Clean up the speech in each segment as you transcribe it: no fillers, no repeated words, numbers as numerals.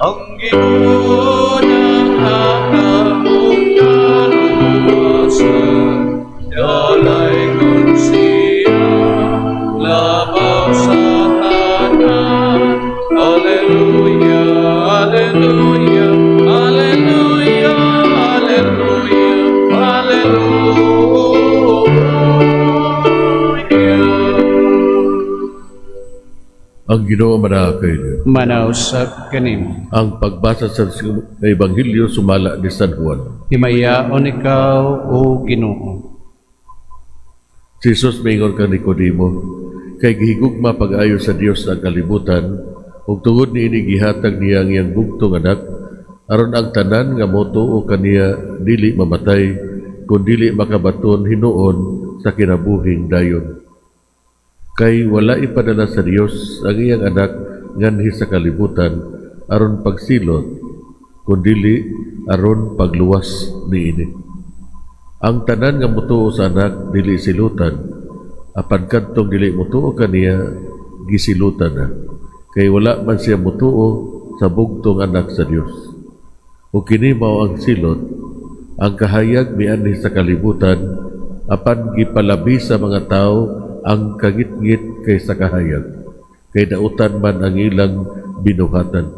Ang Ginoo nakamong kaluwasan, dalay kong siya, labaw sa tanan. Alleluia, alleluia, alleluia, alleluia, alleluia. Ang Ginoo manakay Manausap kanim. ang pagbasa sa Ebanghelyo sumala ni San Juan. Himayaon ikaw, O Ginoo. Si Jesus mingon kang Nicodemo, kay gihigugma pag-ayo sa Dios ang kalibutan, ug tungod niini gihatag niya ang iyang bugtong anak, aron ang tanan nga motuo kaniya dili mamatay, kun dili makabaton hinuon sa kinabuhing dayon. Kay wala ipadala sa Dios ang iyang anak nganhi sa kalibutan aron pagsilot, kundili aron pagluwas niini. Ang tanan nga motuo sa anak dili silutan, apan kadtong dili motuo kaniya gisilutan na, kay wala man siya motuo sa bugtong anak sa Dios. O kini mao ang silot, ang kahayag mianhi sa kalibutan, apan gipalabi sa mga tao ang kagitngit kay sa kahayag, kay dautan man ang ilang binuhatan.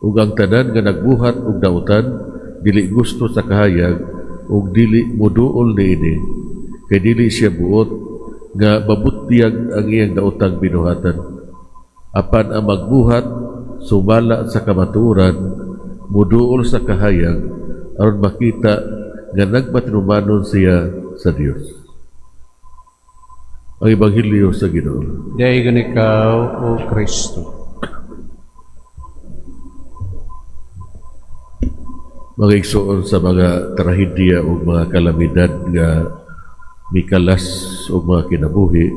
Ug ang tanan nga nagbuhat og dautan dili gusto sa kahayag ug dili moduol niini, kay dili siya buot nga mabutyag ang iyang daotang binuhatan. Apan ang magbuhat sumala sa kamatuoran moduol sa kahayag aron makita nga nagpatinumanon siya sa Dios. Ang Ebanghelyo sa Ginoo. Dayon ikaw, O Kristo. Mga igsoon sa mga trahedya o mga kalamidad nga mikalas o mga kinabuhi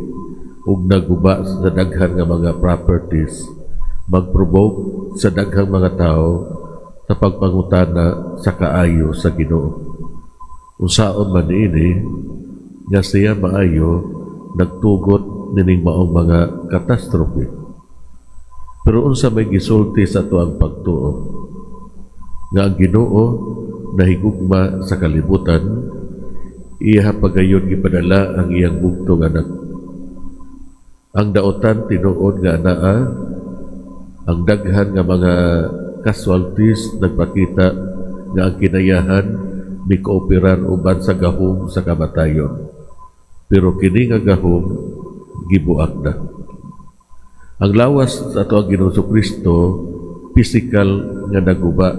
ug naguba sa daghan nga mga properties, magprovoke sa daghang mga tao sa pagpangutana sa kaayo sa Ginoo. Unsaon man niini nga siya maayo nagtugot nining maong mga katastrofe. Pero unsa may gisulti sa tuang pagtuo nga ang Ginoo nahigugma sa kalibutan, iya pagayon gipadala ang iyang bugtong anak. Ang daotan tinuod nga anaa, ang daghan nga mga casualties nagpakita nga ang kinayahan ni kooperar uban sa gahom sa kamatayon. Pero kini nga gahom gibuak na. Ang lawas sa ato ang Ginoo Kristo physical nga naguba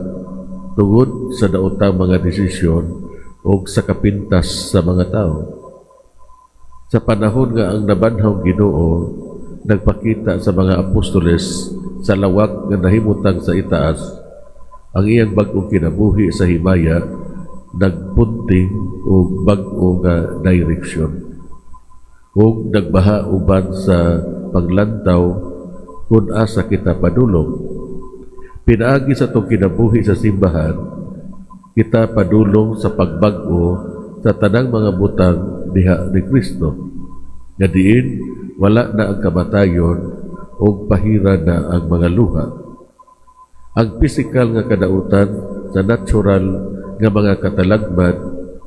tungod sa daotang mga desisyon o sa kapintas sa mga tao. Sa panahon nga ang nabanhaw Ginoo nagpakita sa mga apostoles sa lawak nga nahimutang sa itaas, ang iyang bag-ong kinabuhi sa himaya nagpunting o bag-o nga direksyon o nagbaha uban sa paglantaw kung asa kita padulong. Pinaagi sa itong kinabuhi sa simbahan, kita padulong sa pagbag-o sa tanang mga butang diha ni Kristo. Nga diin, wala na ang kamatayon o pahira na ang mga luha. Ang pisikal nga kadautan sa natural nga mga katalagman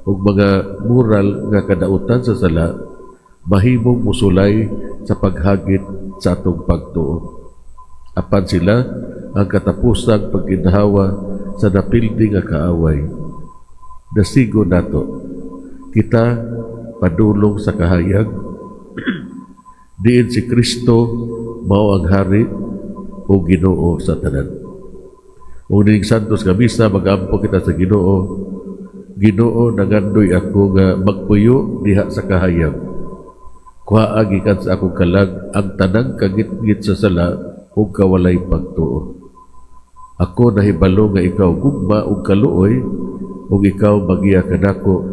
o mga moral nga kadautan sa sala, mahimong musulay sa paghagit sa atong pagtuo. Apan sila ang katapusang pagkinhawa sa napildi nga kaaway. Dasigo nato, kita padulong sa kahayag, diin si Kristo mao ang hari o Ginoo sa tanan. O ning Santos nga misa magampo kita sa Ginoo, Ginoo nagandoy ako nga magpuyo diha sa kahayag. Kuhaa gikan sa akong kalag ang tanang kagitgit sa sala ug kawalay pagtuo. Ako nahibalo nga ikaw gugma ug kaluoy ug ikaw magiya kanako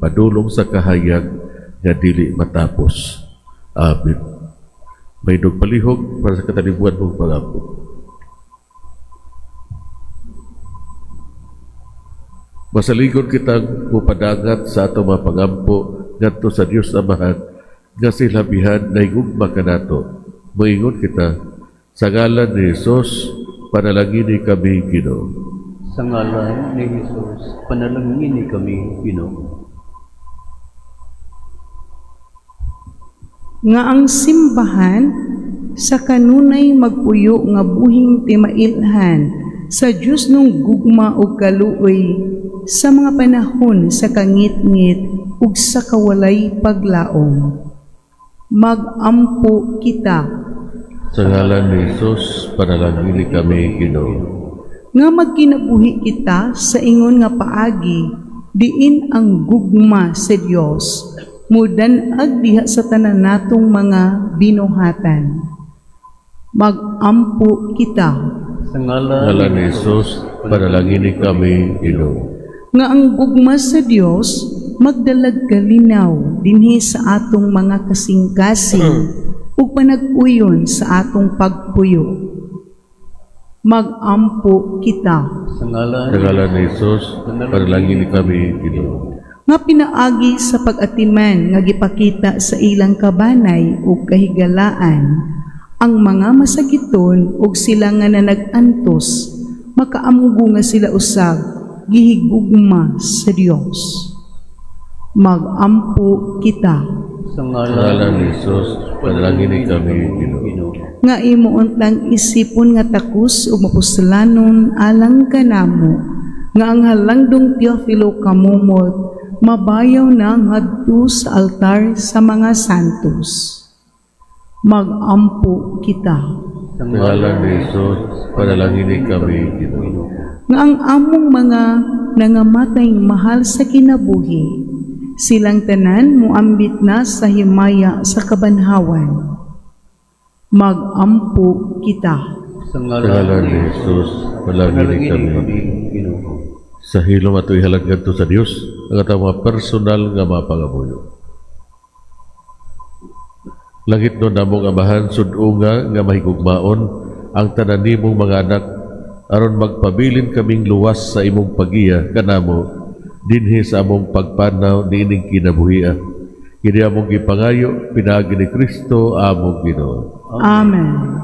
padulong sa kahayag nga dili matapos. Amen. May nagpalihog para sa katalibuan mong pangampo. Masaligon kitang mupadangat sa atong mga pangampo ngadto sa Dios Amahan nga silabihan na higugma kanato. Moingon kita, Sa ngalan ni Jesus, panalangin kami, Ginoo. Sa ngalan ni Jesus, panalangin kami, Ginoo. Nga ang simbahan sa kanunay magpuyo nga buhing timailhan sa Diyos nung gugma o kaluoy sa mga panahon sa kangit-ngit ug sa kawalay paglaom. Magampo kita. Sa ngalan ni Jesus, panalangin kami, Ginoo. Nga magkinabuhi kita sa ingon nga paagi, diin ang gugma sa Dios, mudanag diha sa tanan natong mga binuhatan. Magampo kita. Sa Sa ngalan ni Jesus, panalangin kami, Ginoo. Nga ang gugma sa Dios magdalag kalinaw dinhi sa atong mga kasing-kasing ug panag-uyon sa atong pagpuyo. Magampo kita. Sa ngalan Sa ngalan ni Jesus, panalangin kami, Ginoo. Nga pinaagi sa pag-atiman nga gipakita sa ilang kabanay ug kahigalaan ang mga masakiton ug sila nga nanag-antos makaamugo nga sila usab gihigugma sa Dios. Magampo kita. Sa Sa ngalan ni Jesus, panalangin kami, Ginoo. Nga imuon lang isipon nga takus ug mapusalanon alang kanamo nga ang halangdong Teofilo kamumot mabayaw na ngadto sa altar sa mga santos. Magampo kita. Sa ngalan ni Jesus, panalangin kami, Ginoo. Nga ang among mga nangamatay mahal sa kinabuhi, silang tanan muambit na sa himaya sa kabanhawan. Magampo kita. Sa Sa ngalan ni Jesus, panalangin kami. Ginoo. Sa hilom at ihalagad to sa Dios, ang atong mga personal nga mga pangabuyo. Langit no namong amahan, sudunga nga mahigugmaon, ang tanan nimong mga anak, aron magpabilin kaming luwas sa imong pagiya, kanamo, dinhi sa among pagpanaw ni ining kinabuhia. Kini among gipangayo, pinaagi ni Kristo, among Ginoo. Amen.